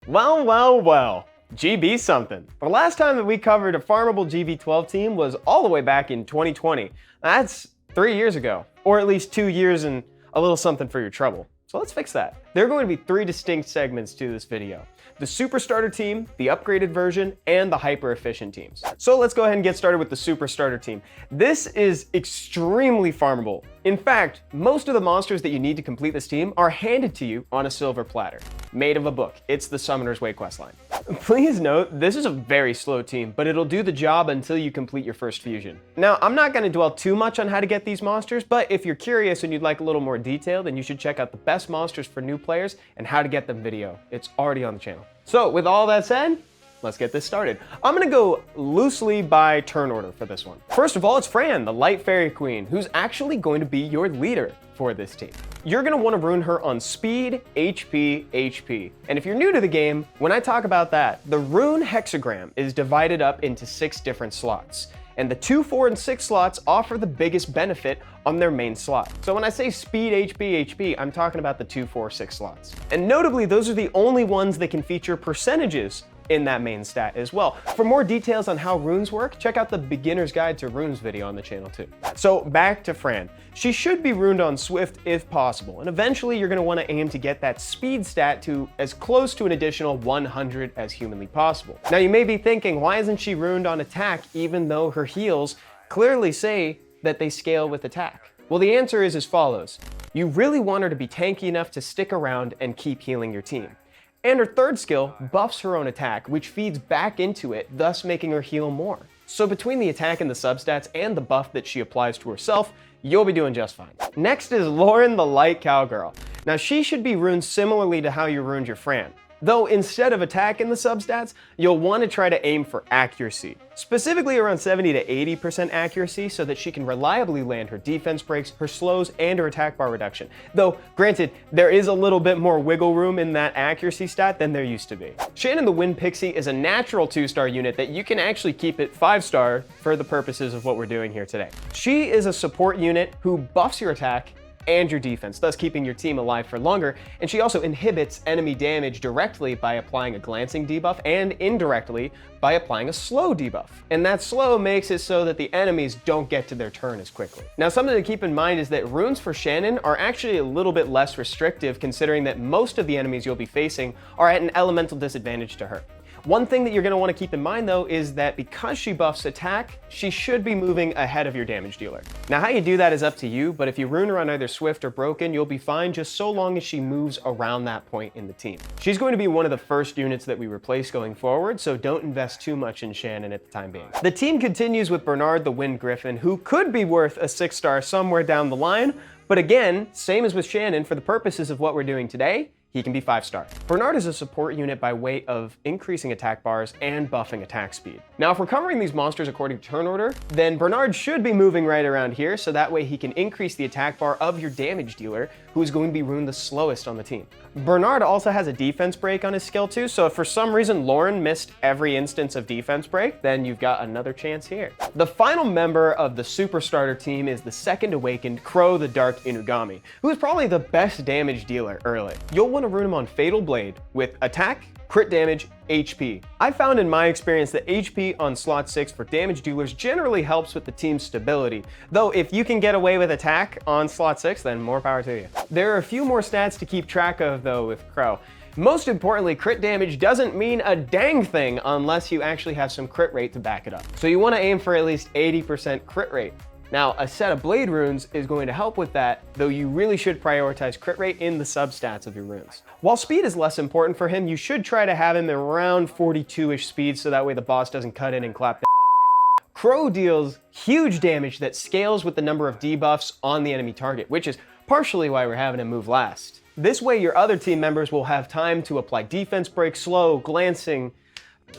Well. GB something. The last time that we covered a farmable GB12 team was all the way back in 2020. That's 3 years ago, or at least 2 years and a little something for your trouble. So let's fix that. There are going to be 3 distinct segments to this video: the Super Starter team, the upgraded version, and the hyper efficient teams. So let's go ahead and get started with the Super Starter team. This is extremely farmable. In fact, most of the monsters that you need to complete this team are handed to you on a silver platter, made of a book. It's the Summoner's Way questline. Please note, this is a very slow team, but it'll do the job until you complete your first fusion. Now, I'm not going to dwell too much on how to get these monsters, but if you're curious and you'd like a little more detail, then you should check out the best monsters for new players and how to get them video. It's already on the channel. So with all that said, let's get this started. I'm gonna go loosely by turn order for this one. First of all, it's Fran, the Light Fairy Queen, who's actually going to be your leader for this team. You're gonna wanna rune her on speed, HP. And if you're new to the game, when I talk about that, the rune hexagram is divided up into 6 different slots. And the 2, 4, and 6 slots offer the biggest benefit on their main slot. So when I say speed, HP, I'm talking about the 2, 4, 6 slots. And notably, those are the only ones that can feature percentages in that main stat as well. For more details on how runes work, check out the Beginner's Guide to Runes video on the channel too. So back to Fran. She should be runed on Swift if possible, and eventually you're gonna wanna aim to get that speed stat to as close to an additional 100 as humanly possible. Now you may be thinking, why isn't she runed on attack even though her heals clearly say that they scale with attack? Well, the answer is as follows. You really want her to be tanky enough to stick around and keep healing your team. And her third skill buffs her own attack, which feeds back into it, thus making her heal more. So between the attack and the substats and the buff that she applies to herself, you'll be doing just fine. Next is Lauren, the Light Cowgirl. Now she should be runed similarly to how you runed your Fran. Though instead of attack in the substats, you'll want to try to aim for accuracy. Specifically around 70 to 80% accuracy so that she can reliably land her defense breaks, her slows, and her attack bar reduction. Though, granted, there is a little bit more wiggle room in that accuracy stat than there used to be. Shannon the Wind Pixie is a natural 2-star unit that you can actually keep it 5-star for the purposes of what we're doing here today. She is a support unit who buffs your attack and your defense, thus keeping your team alive for longer, and she also inhibits enemy damage directly by applying a glancing debuff and indirectly by applying a slow debuff. And that slow makes it so that the enemies don't get to their turn as quickly. Now something to keep in mind is that runes for Shannon are actually a little bit less restrictive considering that most of the enemies you'll be facing are at an elemental disadvantage to her. One thing that you're going to want to keep in mind though is that because she buffs attack, she should be moving ahead of your damage dealer. Now how you do that is up to you, but if you rune her on either Swift or Broken, you'll be fine just so long as she moves around that point in the team. She's going to be one of the first units that we replace going forward, so don't invest too much in Shannon at the time being. The team continues with Bernard the Wind Griffin, who could be worth a 6-star somewhere down the line, but again, same as with Shannon, for the purposes of what we're doing today, he can be 5-star. Bernard is a support unit by way of increasing attack bars and buffing attack speed. Now, if we're covering these monsters according to turn order, then Bernard should be moving right around here, so that way he can increase the attack bar of your damage dealer, who is going to be runed the slowest on the team. Bernard also has a defense break on his skill too, so if for some reason Lauren missed every instance of defense break, then you've got another chance here. The final member of the Super Starter team is the second awakened Crow the Dark Inugami, who is probably the best damage dealer early. You'll want to rune him on Fatal Blade with attack, crit damage, HP. I found in my experience that HP on slot 6 for damage dealers generally helps with the team's stability, though if you can get away with attack on slot 6, then more power to you. There are a few more stats to keep track of though with Crow. Most importantly, crit damage doesn't mean a dang thing unless you actually have some crit rate to back it up. So you want to aim for at least 80% crit rate. Now, a set of blade runes is going to help with that, though you really should prioritize crit rate in the substats of your runes. While speed is less important for him, you should try to have him around 42-ish speed so that way the boss doesn't cut in and clap down. Crow deals huge damage that scales with the number of debuffs on the enemy target, which is partially why we're having him move last. This way your other team members will have time to apply defense break, slow, glancing,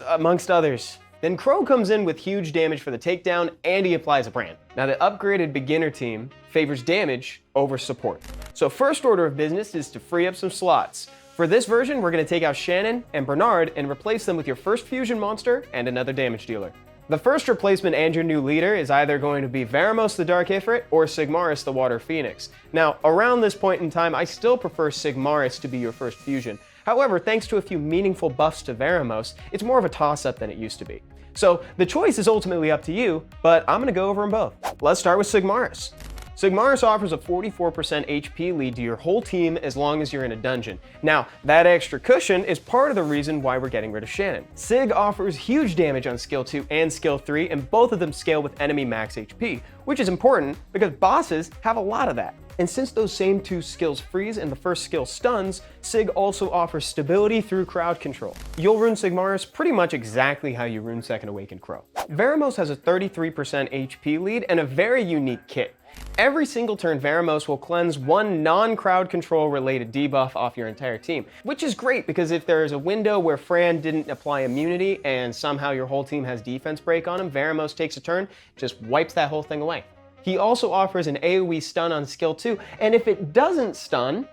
amongst others. Then Crow comes in with huge damage for the takedown, and he applies a brand. Now the upgraded beginner team favors damage over support. So first order of business is to free up some slots. For this version, we're going to take out Shannon and Bernard and replace them with your first fusion monster and another damage dealer. The first replacement and your new leader is either going to be Varamos the Dark Ifrit or Sigmaris the Water Phoenix. Now, around this point in time, I still prefer Sigmaris to be your first fusion. However, thanks to a few meaningful buffs to Veramos, it's more of a toss-up than it used to be. So the choice is ultimately up to you, but I'm gonna go over them both. Let's start with Sigmaris. Sigmaris offers a 44% HP lead to your whole team as long as you're in a dungeon. Now, that extra cushion is part of the reason why we're getting rid of Shannon. Sig offers huge damage on skill 2 and skill 3, and both of them scale with enemy max HP, which is important because bosses have a lot of that. And since those same two skills freeze and the first skill stuns, Sig also offers stability through crowd control. You'll rune Sigmaris pretty much exactly how you rune Second Awakened Crow. Veramos has a 33% HP lead and a very unique kit. Every single turn, Veramos will cleanse one non-crowd control related debuff off your entire team, which is great because if there's a window where Fran didn't apply immunity and somehow your whole team has defense break on him, Veramos takes a turn, just wipes that whole thing away. He also offers an AoE stun on skill 2, and if it doesn't stun,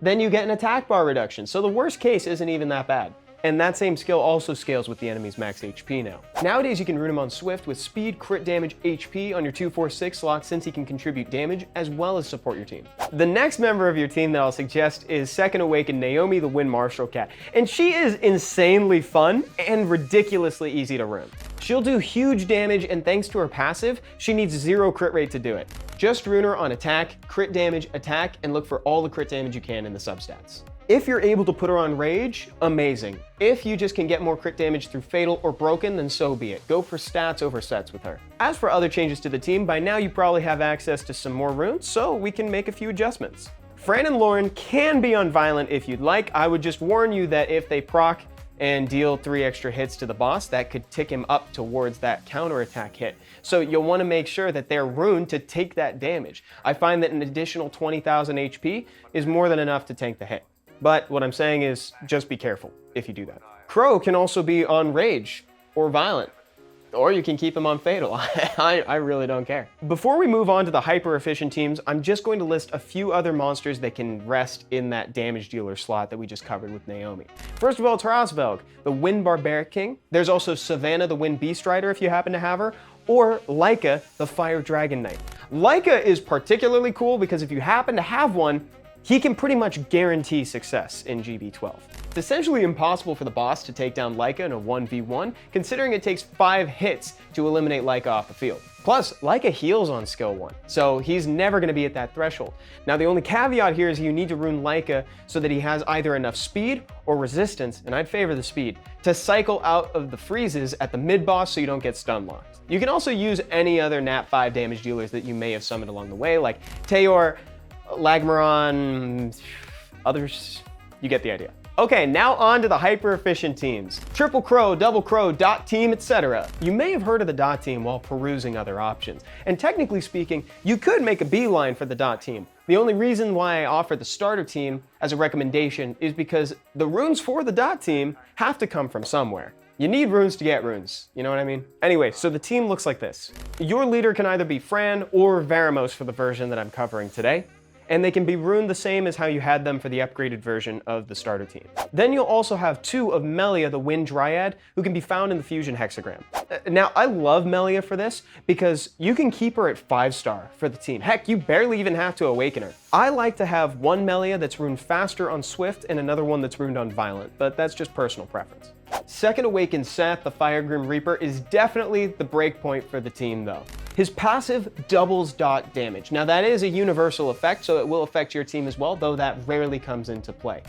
then you get an attack bar reduction, so the worst case isn't even that bad. And that same skill also scales with the enemy's max HP now. Nowadays you can rune him on Swift with speed, crit damage, HP on your 2-4-6 slot since he can contribute damage as well as support your team. The next member of your team that I'll suggest is Second Awakened Naomi the Wind Marshal Cat. And she is insanely fun and ridiculously easy to rune. She'll do huge damage, and thanks to her passive, she needs 0 crit rate to do it. Just rune her on attack, crit damage, attack, and look for all the crit damage you can in the substats. If you're able to put her on Rage, amazing. If you just can get more crit damage through Fatal or Broken, then so be it. Go for stats over sets with her. As for other changes to the team, by now you probably have access to some more runes, so we can make a few adjustments. Fran and Lauren can be on Violent if you'd like. I would just warn you that if they proc and deal 3 extra hits to the boss, that could tick him up towards that counterattack hit. So you'll want to make sure that they're runed to take that damage. I find that an additional 20,000 HP is more than enough to tank the hit. But what I'm saying is just be careful if you do that. Crow can also be on Rage or Violent, or you can keep him on Fatal. I really don't care. Before we move on to the hyper efficient teams, I'm just going to list a few other monsters that can rest in that damage dealer slot that we just covered with Naomi. First of all, Tarasvelg, the Wind Barbaric King. There's also Savannah, the Wind Beast Rider, if you happen to have her, or Laika, the Fire Dragon Knight. Laika is particularly cool because if you happen to have one, he can pretty much guarantee success in GB12. It's essentially impossible for the boss to take down Laika in a 1v1, considering it takes 5 hits to eliminate Laika off the field. Plus, Laika heals on skill 1, so he's never going to be at that threshold. Now the only caveat here is you need to rune Laika so that he has either enough speed or resistance, and I'd favor the speed, to cycle out of the freezes at the mid-boss so you don't get stun locked. You can also use any other nat 5 damage dealers that you may have summoned along the way, like Teor, Lagmaron, others, you get the idea. Okay, now on to the hyper-efficient teams. Triple Crow, Double Crow, Dot Team, etc. You may have heard of the Dot Team while perusing other options, and technically speaking, you could make a beeline for the Dot Team. The only reason why I offer the starter team as a recommendation is because the runes for the Dot Team have to come from somewhere. You need runes to get runes, you know what I mean? Anyway, so the team looks like this. Your leader can either be Fran or Veramos for the version that I'm covering today, and they can be runed the same as how you had them for the upgraded version of the starter team. Then you'll also have 2 of Melia, the Wind Dryad, who can be found in the Fusion Hexagram. Now, I love Melia for this because you can keep her at 5-star for the team. Heck, you barely even have to awaken her. I like to have one Melia that's runed faster on Swift and another one that's runed on Violent, but that's just personal preference. Second Awakened Seth, the Fire Grim Reaper, is definitely the breakpoint for the team though. His passive doubles dot damage. Now that is a universal effect, so it will affect your team as well, though that rarely comes into play.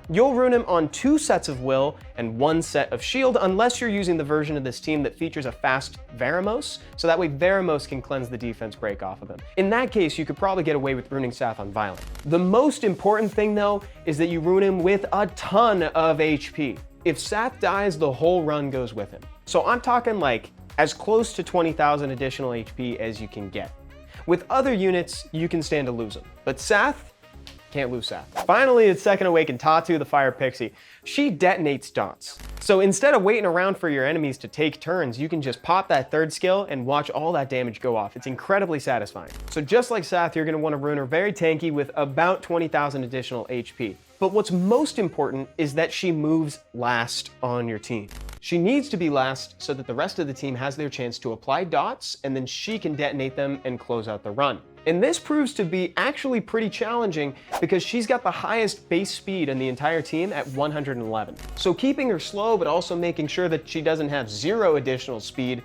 You'll rune him on 2 sets of Will and 1 set of Shield, unless you're using the version of this team that features a fast Veramos, so that way Veramos can cleanse the defense break off of him. In that case, you could probably get away with runing Seth on Violent. The most important thing though, is that you rune him with a ton of HP. If Seth dies, the whole run goes with him. So I'm talking like as close to 20,000 additional HP as you can get. With other units, you can stand to lose them, but Seth, can't lose Seth. Finally, it's Second Awakened Tatu, the Fire Pixie. She detonates dots. So instead of waiting around for your enemies to take turns, you can just pop that 3rd skill and watch all that damage go off. It's incredibly satisfying. So just like Seth, you're gonna wanna rune her very tanky with about 20,000 additional HP. But what's most important is that she moves last on your team. She needs to be last so that the rest of the team has their chance to apply dots, and then she can detonate them and close out the run. And this proves to be actually pretty challenging because she's got the highest base speed in the entire team at 111. So keeping her slow but also making sure that she doesn't have zero additional speed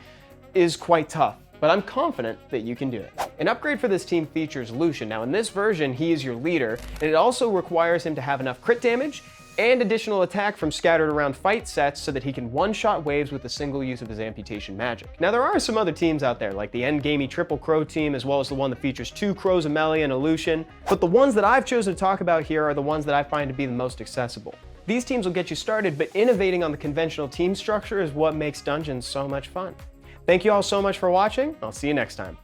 is quite tough. But I'm confident that you can do it. An upgrade for this team features Lucian. Now in this version, he is your leader, and it also requires him to have enough crit damage and additional attack from scattered around fight sets so that he can one-shot waves with a single use of his amputation magic. Now there are some other teams out there, like the endgamey triple crow team, as well as the one that features 2 crows, a melee, and a Lucian, but the ones that I've chosen to talk about here are the ones that I find to be the most accessible. These teams will get you started, but innovating on the conventional team structure is what makes Dungeons so much fun. Thank you all so much for watching. I'll see you next time.